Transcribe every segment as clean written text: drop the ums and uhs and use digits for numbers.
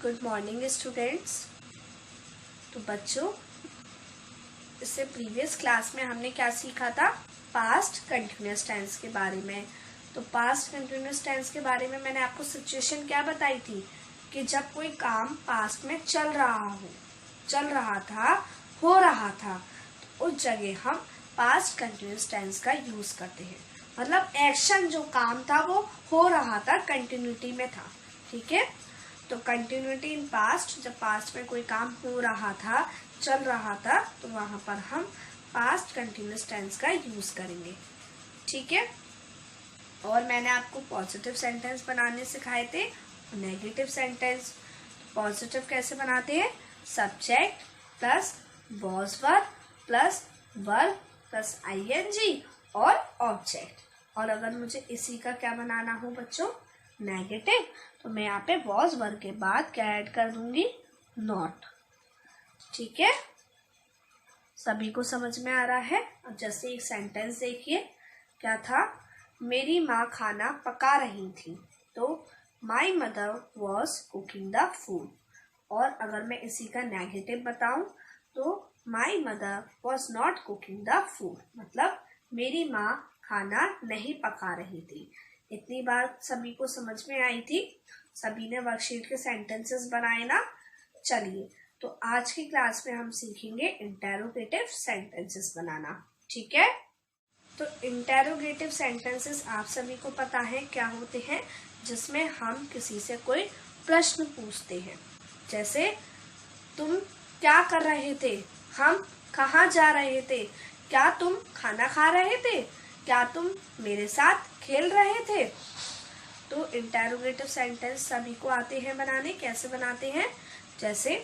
Good morning students. तो बच्चों, इससे प्रीवियस क्लास में हमने क्या सीखा था? पास्ट कंटिन्यूअस टेंस के बारे में। तो पास्ट कंटिन्यूअस टेंस के बारे में मैंने आपको सिचुएशन क्या बताई थी कि जब कोई काम पास्ट में चल रहा था, हो रहा था, तो उस जगह हम पास्ट कंटिन्यूअस टेंस का यूज करते हैं। मतलब एक्शन जो काम था वो हो रहा था, कंटिन्यूटी में था। ठीक है, तो कंटिन्यूटी इन पास्ट, जब पास्ट में कोई काम हो रहा था, चल रहा था, तो वहां पर हम पास्ट कंटिन्यूअस टेंस का यूज करेंगे। ठीक है, और मैंने आपको पॉजिटिव सेंटेंस बनाने सिखाए थे, नेगेटिव सेंटेंस। पॉजिटिव कैसे बनाते हैं? Subject plus was verb plus verb plus ING और ऑब्जेक्ट। और अगर मुझे इसी का क्या बनाना हो बच्चों, नेगेटिव, तो मैं यहाँ पे वॉज वर्ब के बाद क्या ऐड कर दूंगी? नॉट। ठीक है, सभी को समझ में आ रहा है? अब जैसे एक सेंटेंस देखिए, क्या था? मेरी माँ खाना पका रही थी, तो my mother was cooking the food. और अगर मैं इसी का नेगेटिव बताऊं तो my mother was not cooking the food, मतलब मेरी माँ खाना नहीं पका रही थी। इतनी बात सभी को समझ में आई थी? सभी ने वर्कशीट के सेंटेंसेस बनाए ना? चलिए, तो आज की क्लास में हम सीखेंगे इंटेरोगेटिव सेंटेंसेस बनाना। ठीक है, तो इंटेरोगेटिव सेंटेंसेस आप सभी को पता है क्या होते हैं, जिसमें हम किसी से कोई प्रश्न पूछते हैं। जैसे, तुम क्या कर रहे थे? हम कहाँ जा रहे थे? क्या तुम खाना खा रहे थे? क्या तुम मेरे साथ खेल रहे थे? तो इंटेरोगेटिव सेंटेंस सभी को आते हैं बनाने। कैसे बनाते हैं? जैसे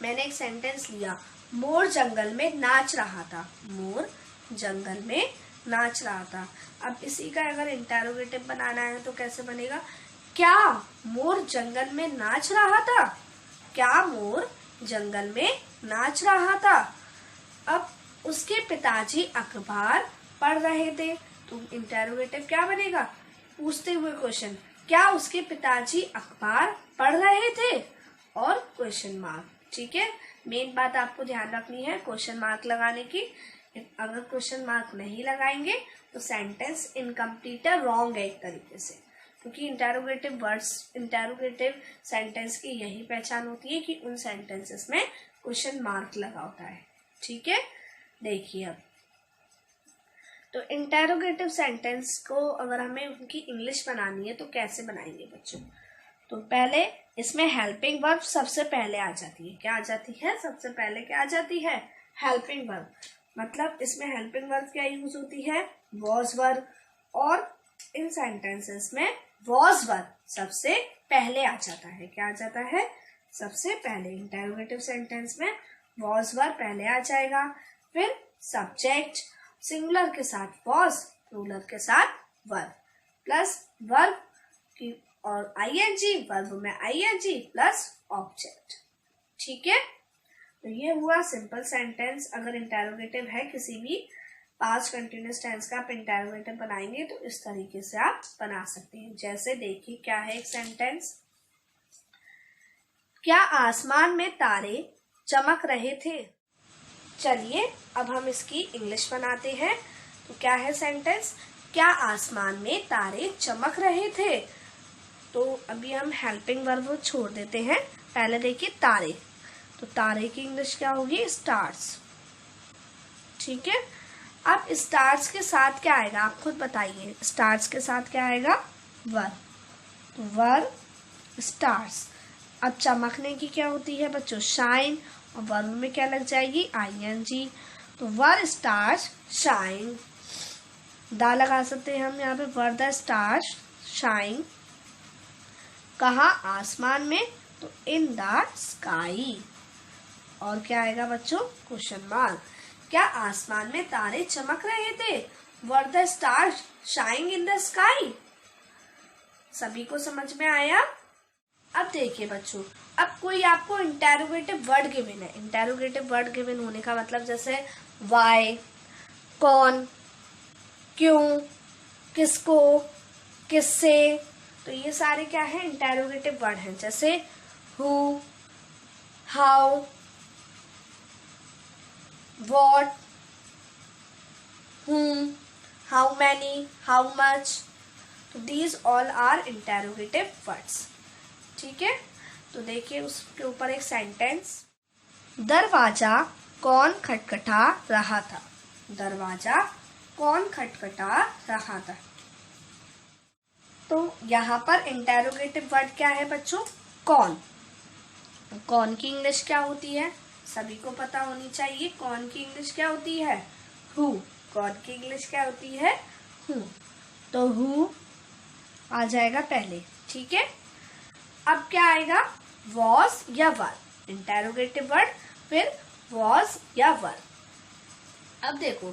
मैंने एक सेंटेंस लिया, मोर जंगल में नाच रहा था। मोर जंगल में नाच रहा था। अब इसी का अगर इंटेरोगेटिव बनाना है तो कैसे बनेगा? क्या मोर जंगल में नाच रहा था? क्या मोर जंगल में नाच रहा था? अब उसके पिताजी अखबार पढ़ रहे थे, तो इंटेरोगेटिव क्या बनेगा? पूछते हुए क्वेश्चन, क्या उसके पिताजी अखबार पढ़ रहे थे? और क्वेश्चन मार्क। ठीक है, मेन बात आपको ध्यान रखनी है क्वेश्चन मार्क लगाने की। अगर क्वेश्चन मार्क नहीं लगाएंगे तो सेंटेंस इनकम्प्लीट है, रॉन्ग है एक तरीके से। क्योंकि इंटेरोगेटिव वर्ड्स, इंटेरोगेटिव सेंटेंस की यही पहचान होती है कि उन सेंटेंसेस में क्वेश्चन मार्क लगा होता है। ठीक है, देखिए अब तो इंटेरोगेटिव सेंटेंस को अगर हमें उनकी इंग्लिश बनानी है तो कैसे बनाएंगे बच्चों? तो पहले इसमें हेल्पिंग वर्ब सबसे पहले आ जाती है। क्या आ जाती है? सबसे पहले क्या आ जाती है? Helping verb. मतलब इसमें हेल्पिंग वर्ब क्या यूज होती है? Was verb. और इन सेंटेंसेस में वॉज वर्ब सबसे पहले आ जाता है। क्या आ जाता है? सबसे पहले। इंटेरोगेटिव सेंटेंस में वॉज वर्ब पहले आ जाएगा, फिर सब्जेक्ट, सिंगुलर के साथ वॉज, प्लूरल के साथ वर्ब, प्लस वर्ब की और आईएनजी, वर्ब में आईएनजी प्लस ऑब्जेक्ट। ठीक है, तो ये हुआ सिंपल सेंटेंस। अगर इंटेरोगेटिव है किसी भी पास्ट कंटिन्यूअस टेंस का आप इंटेरोगेटिव बनाएंगे तो इस तरीके से आप बना सकते हैं। जैसे देखिए क्या है एक सेंटेंस, क्या आसमान में तारे चमक रहे थे? चलिए अब हम इसकी इंग्लिश बनाते हैं। तो क्या है सेंटेंस? क्या आसमान में तारे चमक रहे थे? तो अभी हम हेल्पिंग वर्ब छोड़ देते हैं। पहले देखिए तारे, तो तारे की इंग्लिश क्या होगी? स्टार्स। ठीक है, अब स्टार्स के साथ क्या आएगा आप खुद बताइए। स्टार्स के साथ क्या आएगा? वर्ब। तो वर्ब स्टार्स। अब चमकने की क्या होती है बच्चों? शाइन। और वर्ब में क्या लग जाएगी? आईएनजी। तो वर्ब स्टार्स शाइन। दा लगा सकते हैं हम यहाँ पे। Verb the stars shine. कहाँ? आसमान में, तो इन द स्काई। और क्या आएगा बच्चों? Question mark. क्या आसमान में तारे चमक रहे थे? Were the stars shine in the sky. सभी को समझ में आया? अब देखिए बच्चों, अब कोई आपको इंटेरोगेटिव वर्ड गिवन है। इंटेरोगेटिव वर्ड गिवन होने का मतलब जैसे वाई, कौन, क्यों, किसको, किससे, तो ये सारे क्या है, इंटेरोगेटिव वर्ड हैं, जैसे who, how, what, whom, how many, how much, तो these all are interrogative words। ठीक है, तो देखिए उसके ऊपर एक सेंटेंस, दरवाजा कौन खटखटा रहा था। दरवाजा कौन खटखटा रहा था। तो यहाँ पर इंटेरोगेटिव वर्ड क्या है बच्चों, कौन। कौन की इंग्लिश क्या होती है, सभी को पता होनी चाहिए। कौन की इंग्लिश क्या होती है, हु। कौन की इंग्लिश क्या होती है, हु। तो हु आ जाएगा पहले, ठीक है। अब क्या आएगा, वॉज या वर, इंटेरोगेटिव वर्ड, फिर वॉज या वर। अब देखो,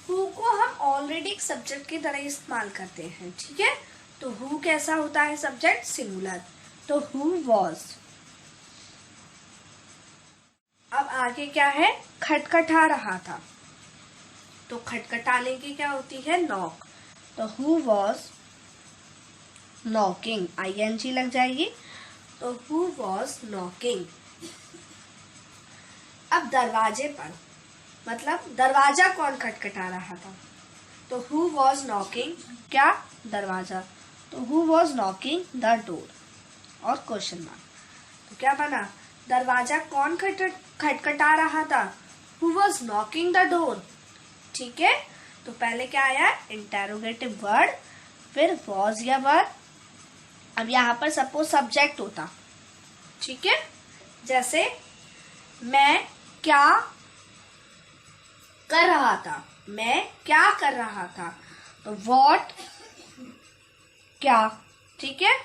हु को हम ऑलरेडी एक सब्जेक्ट की तरह इस्तेमाल करते हैं, ठीक है। तो हु कैसा होता है, सब्जेक्ट सिंगुलर, तो हु वॉज। अब आगे क्या है, खटखटा रहा था, तो खटखटाने की क्या होती है, नॉक, तो हु वॉज नॉकिंग, ING लग जाएगी, तो हु वॉज नॉकिंग। अब दरवाजे पर, मतलब दरवाजा कौन खटखटा रहा था, तो हु वॉज नॉकिंग क्या, दरवाजा, तो who was knocking the door, और क्वेश्चन मार्क, तो क्या बना, दरवाजा कौन खटखटा रहा था, who was knocking the door. ठीक है, तो पहले क्या आया, इंटेरोगेटिव वर्ड, फिर वॉज या वर। अब यहाँ पर सपोज सब्जेक्ट होता, ठीक है, जैसे मैं क्या कर रहा था, मैं क्या कर रहा था, तो व्हाट क्या, ठीक है।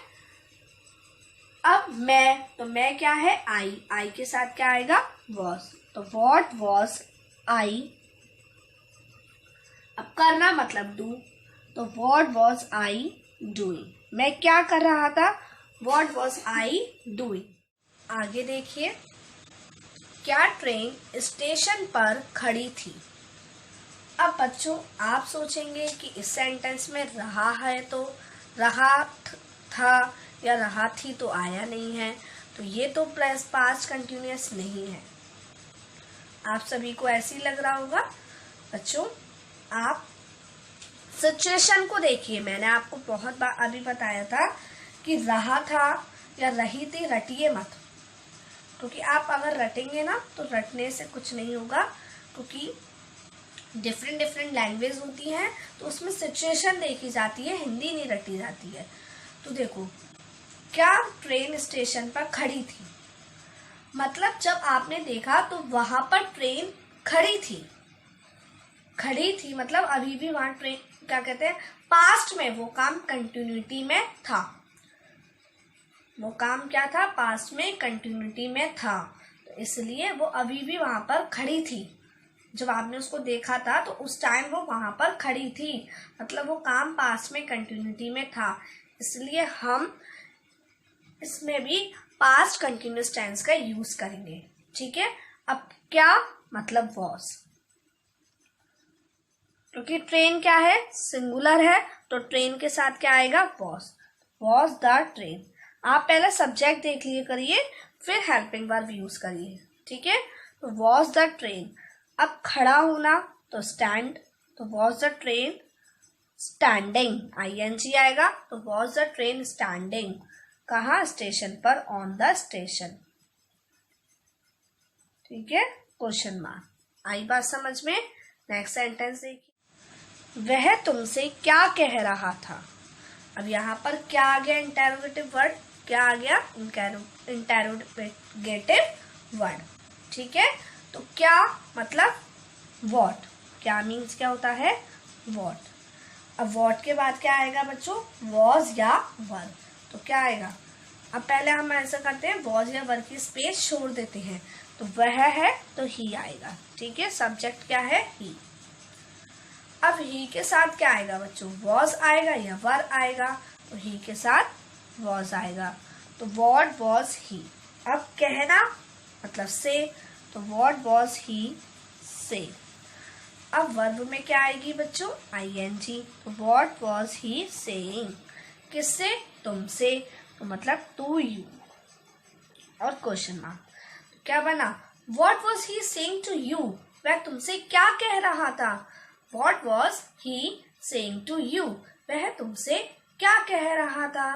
अब मैं, तो मैं क्या है, आई के साथ क्या आएगा, वॉज, तो व्हाट वॉज आई। अब करना मतलब डू, तो व्हाट वॉज आई डूइंग, मैं क्या कर रहा था, व्हाट वॉज आई डूइंग। आगे देखिए, क्या ट्रेन स्टेशन पर खड़ी थी। अब बच्चों आप सोचेंगे कि इस सेंटेंस में रहा है, तो रहा था या रहा थी तो आया नहीं है, तो ये तो प्लस पास्ट कंटिन्यूअस नहीं है। आप सभी को ऐसे ही लग रहा होगा। बच्चों आप सिचुएशन को देखिए, मैंने आपको बहुत बार अभी बताया था कि रहा था या रही थी रटिए मत, क्योंकि आप अगर रटेंगे ना तो रटने से कुछ नहीं होगा, क्योंकि डिफरेंट लैंग्वेज होती हैं, तो उसमें सिचुएशन देखी जाती है, हिंदी नहीं रटी जाती है। तो देखो, क्या ट्रेन स्टेशन पर खड़ी थी, मतलब जब आपने देखा तो वहां पर ट्रेन खड़ी थी। खड़ी थी मतलब अभी भी वहां ट्रेन, क्या कहते हैं, पास्ट में वो काम कंटिन्यूटी में था। वो काम क्या था, पास्ट में कंटिन्यूटी में था, तो इसलिए वो अभी भी वहां पर खड़ी थी। जब आपने उसको देखा था तो उस टाइम वो वहां पर खड़ी थी, मतलब वो काम पास्ट में कंटिन्यूटी में था, इसलिए हम इसमें भी पास्ट कंटिन्यूअस टेंस का यूज करेंगे। ठीक है, अब क्या मतलब वॉज, क्योंकि ट्रेन क्या है, सिंगुलर है, तो ट्रेन के साथ क्या आएगा, वॉज द ट्रेन। आप पहले सब्जेक्ट देख लिए करिए, फिर हेल्पिंग वर्ब यूज करिए। ठीक है, तो वॉज द ट्रेन। अब खड़ा होना तो स्टैंड, तो was the train standing, ING आएगा, तो वॉज द ट्रेन स्टैंडिंग, कहाँ, स्टेशन पर, ऑन द स्टेशन। ठीक है, क्वेश्चन मार्क। आई बात समझ में। नेक्स्ट सेंटेंस देखिए, वह तुमसे क्या कह रहा था। अब यहाँ पर क्या आ गया, इंटेरोगेटिव वर्ड, क्या आ गया, इंटेरोगेटिव वर्ड। ठीक है, तो क्या मतलब व्हाट, क्या मीन्स क्या होता है, व्हाट। अब व्हाट के बाद क्या आएगा बच्चों, वॉज या वर, तो क्या आएगा। अब पहले हम ऐसा करते हैं, वॉज या वर की स्पेस छोड़ देते हैं, तो वह है तो ही आएगा। ठीक है, सब्जेक्ट क्या है, ही। अब ही के साथ क्या आएगा बच्चों, वॉज आएगा या वर आएगा, तो ही के साथ वॉज आएगा, तो व्हाट वॉज ही। अब कहना मतलब से, तो व्हाट वॉज ही से। अब वर्ब में क्या आएगी बच्चों, ING, तो व्हाट वॉज ही सेइंग, किससे? तुमसे, तो मतलब टू यू। और क्वेश्चन मार्क, तो क्या बना? What was he saying to you? वह तुमसे क्या कह रहा था? What was he saying to you? वह तुमसे क्या कह रहा था?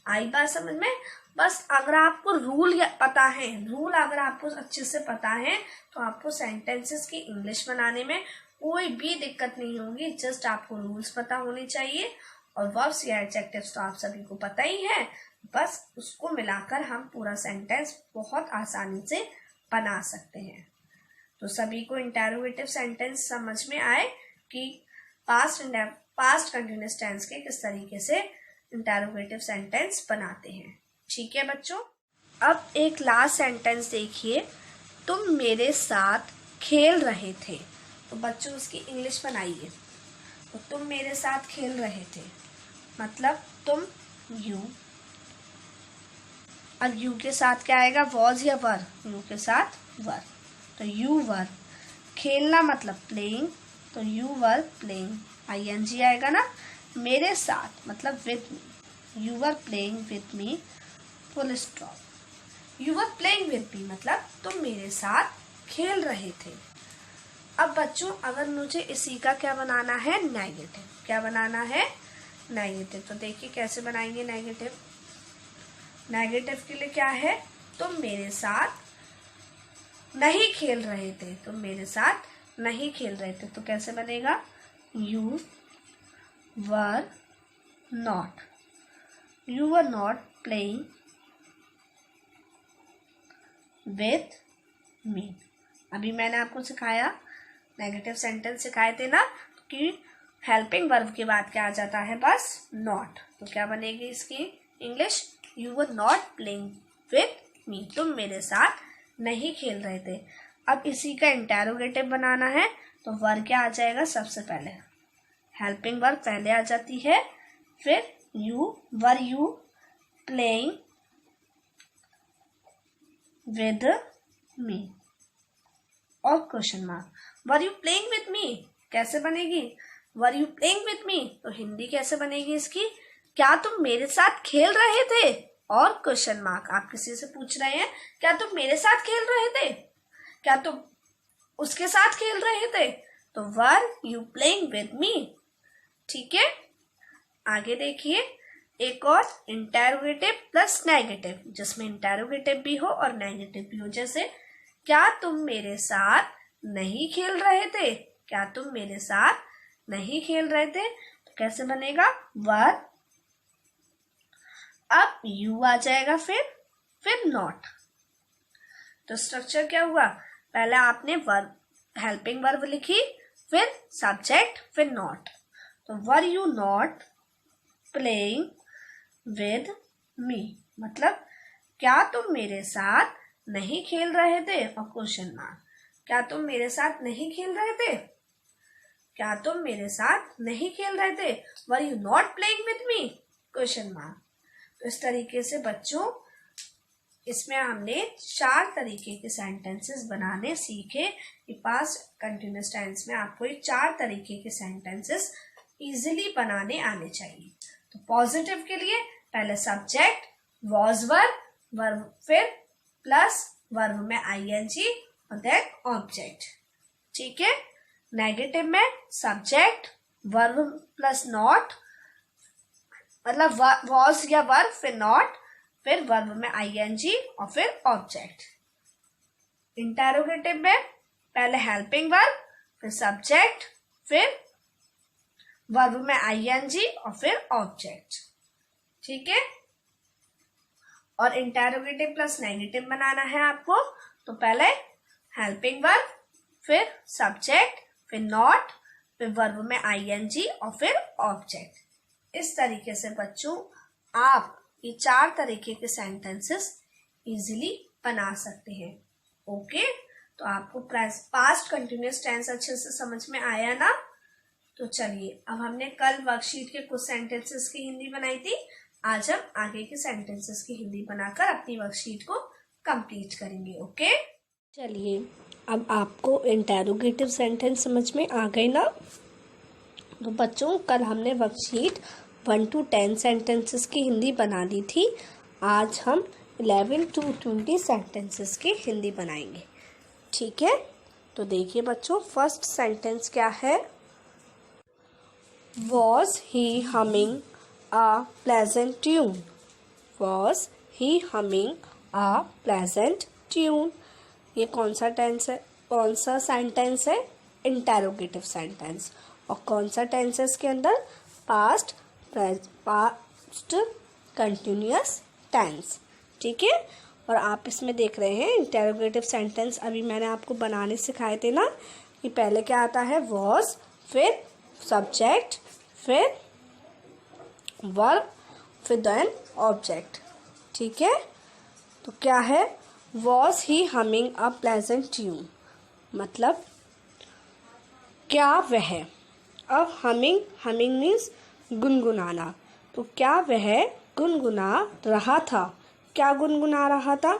आई बात समझ में? बस अगर आपको रूल पता है, रूल अगर आपको अच्छे से पता है तो आपको सेंटेंसेस की इंग्लिश बनाने में कोई भी दिक्कत नहीं होगी। जस्ट आपको रूल्स पता होने चाहिए और वर्ब्स या एडजेक्टिव्स तो आप सभी को पता ही है। बस उसको मिलाकर हम पूरा सेंटेंस बहुत आसानी से बना सकते हैं। तो सभी को इंटेरोगेटिव सेंटेंस समझ में आए कि पास्ट कंटिन्यूअस टेंस के किस तरीके से इंटेरोगेटिव सेंटेंस बनाते हैं। ठीक है बच्चों, अब एक लास्ट सेंटेंस देखिए, तुम मेरे साथ खेल रहे थे। तो बच्चों उसकी इंग्लिश बनाइए। तो तुम मेरे साथ खेल रहे थे मतलब तुम, यू। अब यू के साथ क्या आएगा? वॉज या वर? यू के साथ वर, तो यू वर। खेलना मतलब प्लेइंग, तो यू वर प्लेइंग, ING आएगा ना। मेरे साथ मतलब with me, you were playing with me, full stop. You were playing with मी मतलब तुम मेरे साथ खेल रहे थे। अब बच्चों अगर मुझे इसी का क्या बनाना है? नेगेटिव। क्या बनाना है? नेगेटिव। तो देखिए कैसे बनाएंगे नेगेटिव। नेगेटिव के लिए क्या है? तुम मेरे साथ नहीं खेल रहे थे, तुम मेरे साथ नहीं खेल रहे थे, तो कैसे बनेगा? You were not, you were not playing with मी। अभी मैंने आपको सिखाया, नेगेटिव सेंटेंस सिखाए थे ना कि हेल्पिंग वर्ब के बाद क्या आ जाता है? बस नॉट। तो क्या बनेगी इसकी English? You were not playing with मी, तुम मेरे साथ नहीं खेल रहे थे। अब इसी का इंटेरोगेटिव बनाना है तो वर क्या आ जाएगा? सबसे पहले हेल्पिंग वर्ब पहले आ जाती है, फिर you, were you playing with me और question mark. Were you playing with me कैसे बनेगी? Were you playing with me तो हिंदी कैसे बनेगी इसकी? क्या तुम मेरे साथ खेल रहे थे? और क्वेश्चन मार्क, आप किसी से पूछ रहे हैं क्या तुम मेरे साथ खेल रहे थे? क्या तुम उसके साथ खेल रहे थे? तो वर यू प्लेइंग विथ मी। ठीक है, आगे देखिए एक और इंटेरोगेटिव प्लस नेगेटिव, जिसमें इंटेरोगेटिव भी हो और नेगेटिव भी हो। जैसे क्या तुम मेरे साथ नहीं खेल रहे थे? क्या तुम मेरे साथ नहीं खेल रहे थे, तो कैसे बनेगा? वर, अब यू आ जाएगा, फिर नॉट। तो स्ट्रक्चर क्या हुआ? पहले आपने वर्ब, हेल्पिंग वर्ब लिखी, फिर सब्जेक्ट, फिर नॉट। तो were you not playing with मी मतलब क्या तुम मेरे साथ नहीं खेल रहे थे? और क्वेश्चन मार्क, क्या तुम मेरे साथ नहीं खेल रहे थे? क्या तुम मेरे साथ नहीं खेल रहे थे? Were you not playing with me? Question mark. तो इस तरीके से बच्चों इसमें हमने 4 तरीके के सेंटेंसेस बनाने सीखे। कि पास्ट कंटिन्यूअस टेंस में आपको ये 4 तरीके के सेंटेंसेस इजीली बनाने आने चाहिए। तो पॉजिटिव के लिए पहले सब्जेक्ट, वॉज वर्ब, वर्ब फिर प्लस वर्ब में ING और देन ऑब्जेक्ट। ठीक है, नेगेटिव में सब्जेक्ट, वर्ब प्लस नॉट मतलब वॉज या वर्ब फिर नॉट, फिर वर्ब में ING और फिर ऑब्जेक्ट। इंटेरोगेटिव में पहले हेल्पिंग वर्ब, फिर सब्जेक्ट, फिर वर्ब में ING और फिर ऑब्जेक्ट। ठीक है, और इंटेरोगेटिव प्लस नेगेटिव बनाना है आपको तो पहले हेल्पिंग वर्ब, फिर सब्जेक्ट, फिर नॉट, फिर वर्ब में ING और फिर ऑब्जेक्ट। इस तरीके से बच्चों आप ये 4 तरीके के सेंटेंसेस इजीली बना सकते हैं। ओके, तो आपको पास्ट कंटिन्यूअस टेंस अच्छे से समझ में आया ना? तो चलिए, अब हमने कल वर्कशीट के कुछ सेंटेंसेस की हिंदी बनाई थी, आज हम आगे के सेंटेंसेस की हिंदी बनाकर अपनी वर्कशीट को कंप्लीट करेंगे। ओके, चलिए अब आपको इंटेरोगेटिव सेंटेंस समझ में आ गए ना? तो बच्चों कल हमने वर्कशीट 1 to 10 सेंटेंसेस की हिंदी बना दी थी। आज हम 11 to 20 सेंटेंसेस की हिंदी बनाएंगे। ठीक है, तो देखिए बच्चों, फर्स्ट सेंटेंस क्या है? Was he humming a pleasant tune? Was he humming a pleasant tune? ये कौन सा टेंस है, कौन सा सेंटेंस है? Interrogative sentence. और कौन सा टेंस है इसके अंदर? Past continuous tense. ठीक है, और आप इसमें देख रहे हैं इंटेरोगेटिव सेंटेंस अभी मैंने आपको बनाने सिखाए थे ना, कि पहले क्या आता है? वॉज, फिर सब्जेक्ट, फिर वर्ब, फिर देन ऑब्जेक्ट। ठीक है, तो क्या है? Was he humming a pleasant tune, मतलब क्या वह, अब हमिंग मीन्स गुनगुनाना, तो क्या वह गुनगुना रहा था? क्या गुनगुना रहा था?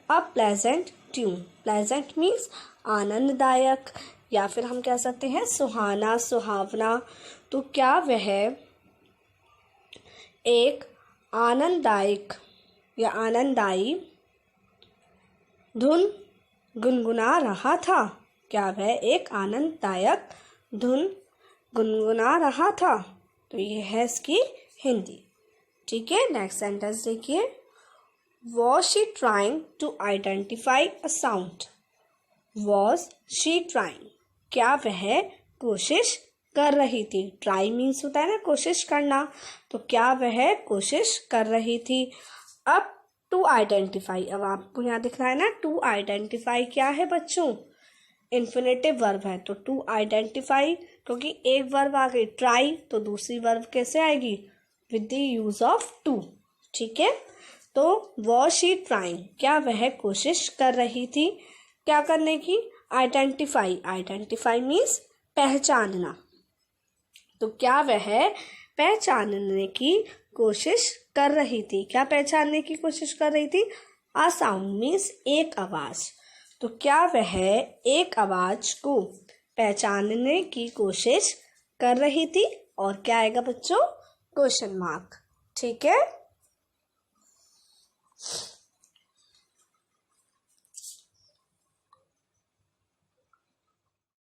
A pleasant tune. Pleasant means आनंददायक, या फिर हम कह सकते हैं सुहाना, सुहावना। तो क्या वह एक आनंददायक या आनंददायी धुन गुनगुना रहा था? क्या वह एक आनंददायक धुन गुनगुना रहा था? तो ये है इसकी हिंदी। ठीक है, नेक्स्ट सेंटेंस देखिए। Was she trying to identify a sound? Was she trying? क्या वह कोशिश कर रही थी? ट्राई मीन्स होता है ना कोशिश करना, तो क्या वह कोशिश कर रही थी? अब टू आइडेंटिफाई, अब आपको यहाँ दिख रहा है ना, टू आइडेंटिफाई क्या है बच्चों? इन्फिनेटिव वर्ब है। तो टू आइडेंटिफाई, क्योंकि एक वर्ब आ गई ट्राई, तो दूसरी वर्ब कैसे आएगी? With the use of to. ठीक है, तो वॉज शी ट्राइंग, क्या वह कोशिश कर रही थी? क्या करने की? आइडेंटिफाई। आइडेंटिफाई मीन्स पहचानना, तो क्या वह पहचानने की कोशिश कर रही थी? क्या पहचानने की कोशिश कर रही थी? आ साउंड मीन्स एक आवाज, तो क्या वह एक आवाज को पहचानने की कोशिश कर रही थी? और क्या आएगा बच्चों? Question mark. ठीक है,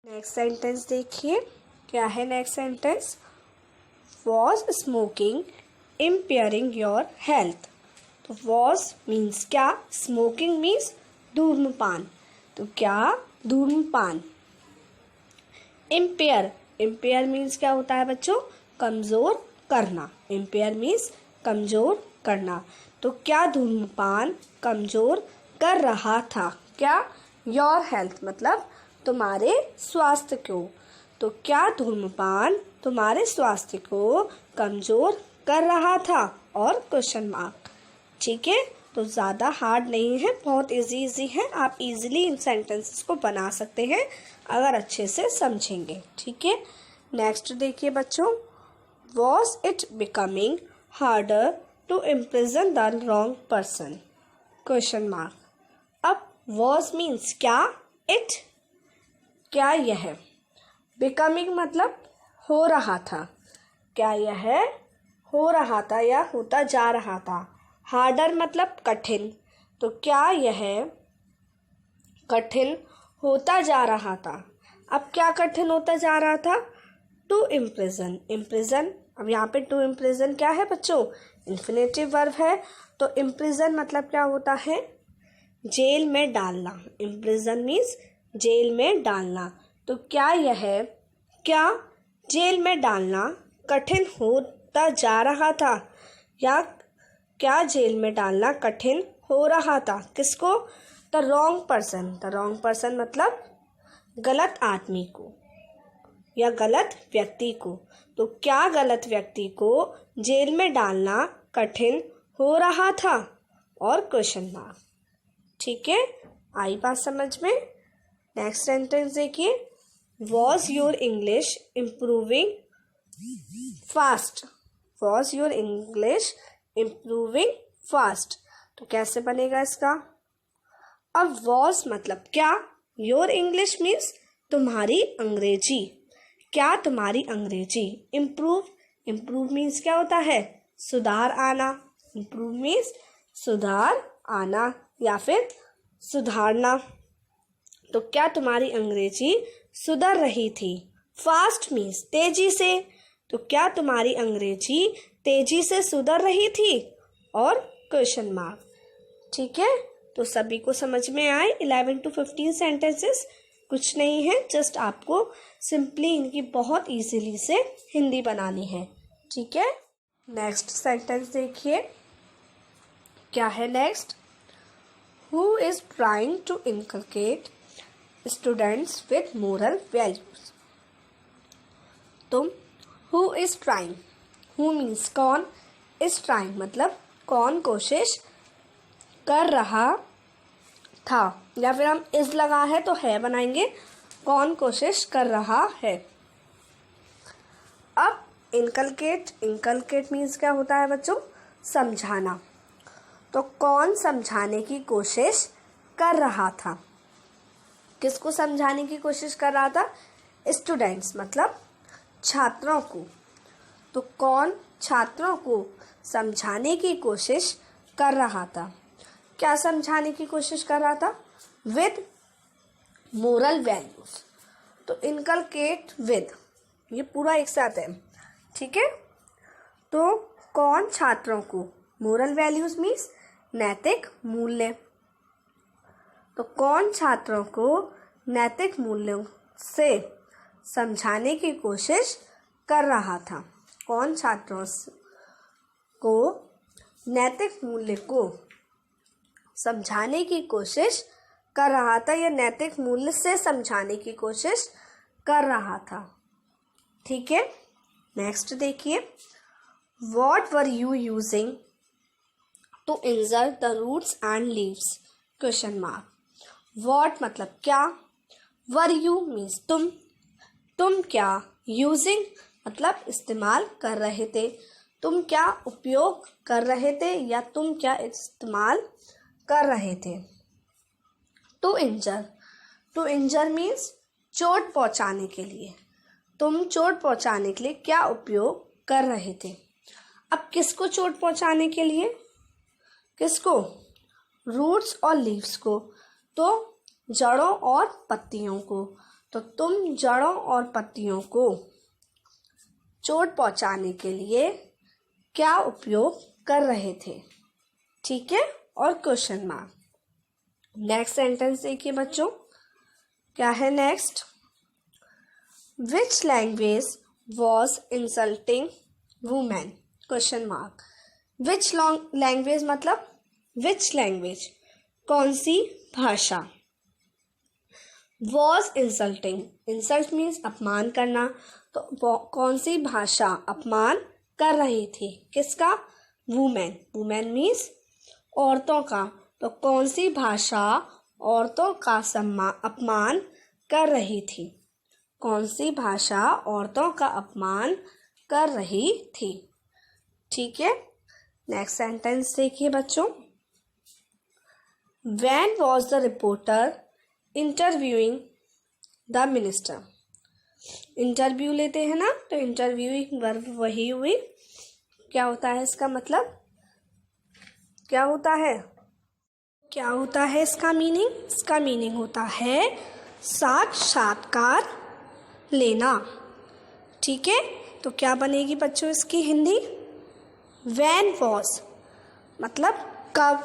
नेक्स्ट सेंटेंस देखिए, क्या है next sentence? Was smoking impairing your health. तो वॉज मीन्स क्या? स्मोकिंग मीन्स धूम्रपान, तो क्या धूम्रपान। इम्पेयर मीन्स क्या होता है बच्चों? कमजोर करना। इम्पेयर मीन्स कमजोर करना, तो क्या धूम्रपान कमजोर कर रहा था? क्या? योर हेल्थ मतलब तुम्हारे स्वास्थ्य को, तो क्या धूम्रपान तुम्हारे स्वास्थ्य को कमजोर कर रहा था? और क्वेश्चन मार्क। ठीक है, तो ज़्यादा हार्ड नहीं है, बहुत इजी है, आप इजीली इन सेंटेंसेस को बना सकते हैं अगर अच्छे से समझेंगे। ठीक है, नेक्स्ट देखिए बच्चों। Was it becoming harder to imprison the wrong person? Question mark. अब वॉज मीन्स क्या? इट क्या यह? बिकमिंग मतलब हो रहा था, क्या यह हो रहा था या होता जा रहा था? हार्डर मतलब कठिन, तो क्या यह कठिन होता जा रहा था? अब क्या कठिन होता जा रहा था? To imprison. इम्प्रिजन, अब यहाँ पे टू इम्प्रिजन क्या है बच्चों? इन्फिनेटिव वर्ब है, तो इम्प्रिजन मतलब क्या होता है? जेल में डालना। इम्प्रिजन मीन्स जेल में डालना, तो क्या यह क्या जेल में डालना कठिन होता जा रहा था? या क्या जेल में डालना कठिन हो रहा था? किसको? The wrong person. The wrong person मतलब गलत आदमी को या गलत व्यक्ति को, तो क्या गलत व्यक्ति को जेल में डालना कठिन हो रहा था? और क्वेश्चन मार्क। ठीक है, आई बात समझ में? नेक्स्ट सेंटेंस देखिए। Was your English improving fast? Was your English improving fast, तो कैसे बनेगा इसका? अब वॉज मतलब क्या? योर इंग्लिश मीन्स तुम्हारी अंग्रेजी, क्या तुम्हारी अंग्रेजी इम्प्रूव इम्प्रूव मीन्स क्या होता है? सुधार आना। इम्प्रूव मीन्स सुधार आना या फिर सुधारना। तो क्या तुम्हारी अंग्रेजी सुधर रही थी? फास्ट मीन्स तेजी से। तो क्या तुम्हारी अंग्रेजी तेजी से सुधर रही थी? और क्वेश्चन मार्क। ठीक है, तो सभी को समझ में आए 11 to 15 सेंटेंसेस? कुछ नहीं है, जस्ट आपको सिंपली इनकी बहुत इजीली से हिंदी बनानी है। ठीक है, नेक्स्ट सेंटेंस देखिए, क्या है next? Who is trying to inculcate students with moral values. तुम who is trying, who means कौन, इज ट्राइंग मतलब कौन कोशिश कर रहा था, या फिर हम इज लगा है तो है बनाएंगे, कौन कोशिश कर रहा है। अब इनकलकेट मीन्स क्या होता है बच्चों? समझाना। तो कौन समझाने की कोशिश कर रहा था? किसको समझाने की कोशिश कर रहा था? स्टूडेंट्स मतलब छात्रों को। तो कौन छात्रों को समझाने की कोशिश कर रहा था? क्या समझाने की कोशिश कर रहा था? With moral values. तो इनकलकेट विद ये पूरा एक साथ है। ठीक है, तो कौन छात्रों को, मोरल वैल्यूज मीन्स नैतिक मूल्य, तो कौन छात्रों को नैतिक मूल्यों से समझाने की कोशिश कर रहा था? कौन छात्रों को नैतिक मूल्य को समझाने की कोशिश कर रहा था या नैतिक मूल्य से समझाने की कोशिश कर रहा था। ठीक है, नेक्स्ट देखिए, what were you using to insert the roots and leaves? Question mark. What मतलब क्या, वर यू मीन्स तुम क्या, यूजिंग मतलब इस्तेमाल कर रहे थे, तुम क्या उपयोग कर रहे थे या तुम क्या इस्तेमाल कर रहे थे। टू इंजर मीन्स चोट पहुंचाने के लिए, तुम चोट पहुंचाने के लिए क्या उपयोग कर रहे थे। अब किसको चोट पहुंचाने के लिए? किसको? रूट्स और लीव्स को, तो जड़ों और पत्तियों को। तो तुम जड़ों और पत्तियों को चोट पहुंचाने के लिए क्या उपयोग कर रहे थे। ठीक है, और क्वेश्चन मार्क। नेक्स्ट सेंटेंस देखिए बच्चों, क्या है next? Which language was insulting women? Question mark. Which language मतलब विच लैंग्वेज, कौन सी भाषा। वॉज इंसल्टिंग, इंसल्ट मीन्स अपमान करना, तो कौन सी भाषा अपमान कर रही थी, किसका? वुमेन मीन्स औरतों का, तो कौन सी भाषा औरतों का अपमान कर रही थी, कौन सी भाषा औरतों का अपमान कर रही थी। ठीक है, नेक्स्ट सेंटेंस देखिए बच्चों, when was the reporter interviewing the minister. Interview लेते हैं ना, तो इंटरव्यूइंग वर्ब वही हुई, क्या होता है इसका मतलब, क्या होता है इसका मीनिंग? इसका मीनिंग होता है साक्षात्कार लेना। ठीक है, तो क्या बनेगी बच्चों इसकी हिंदी? व्हेन वॉज मतलब कब,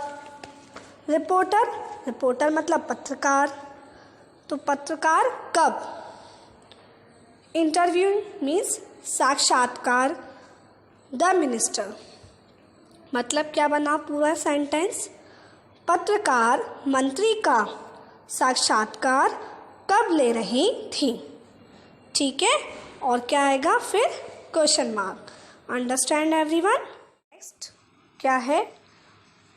रिपोर्टर मतलब पत्रकार, तो पत्रकार कब, इंटरव्यू मीन्स साक्षात्कार, द मिनिस्टर मतलब क्या बना पूरा सेंटेंस, पत्रकार मंत्री का साक्षात्कार कब ले रही थी। ठीक है, और क्या आएगा फिर? Question mark. Understand everyone? Next क्या है?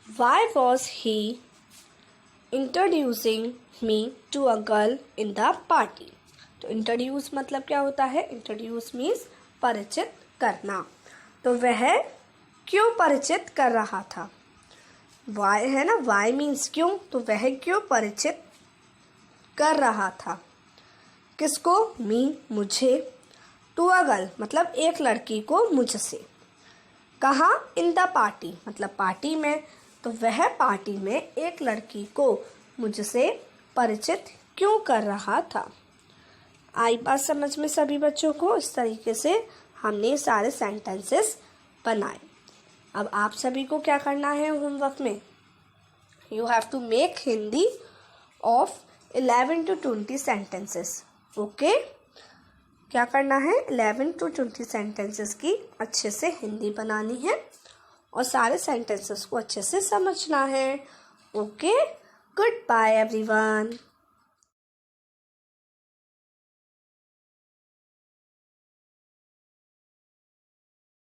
Why was he introducing me to a girl in the party. तो इंट्रोड्यूस मतलब क्या होता है? इंट्रोड्यूस मीन्स परिचित करना, तो वह क्यों परिचित कर रहा था। वाई है ना, वाई मीन्स क्यों, तो वह क्यों परिचित कर रहा था, किसको? मी मुझे, टू अ गर्ल मतलब एक लड़की को मुझसे। कहाँ? इन द पार्टी मतलब पार्टी में। तो वह पार्टी में एक लड़की को मुझसे परिचित क्यों कर रहा था। आई बात समझ में सभी बच्चों को? इस तरीके से हमने सारे सेंटेंसेस बनाए। अब आप सभी को क्या करना है होमवर्क में? You have to make Hindi of 11 to 20 sentences. Okay, क्या करना है? 11 to 20 सेंटेंसेस की अच्छे से हिंदी बनानी है और सारे सेंटेंसेस को अच्छे से समझना है। Okay, good bye everyone.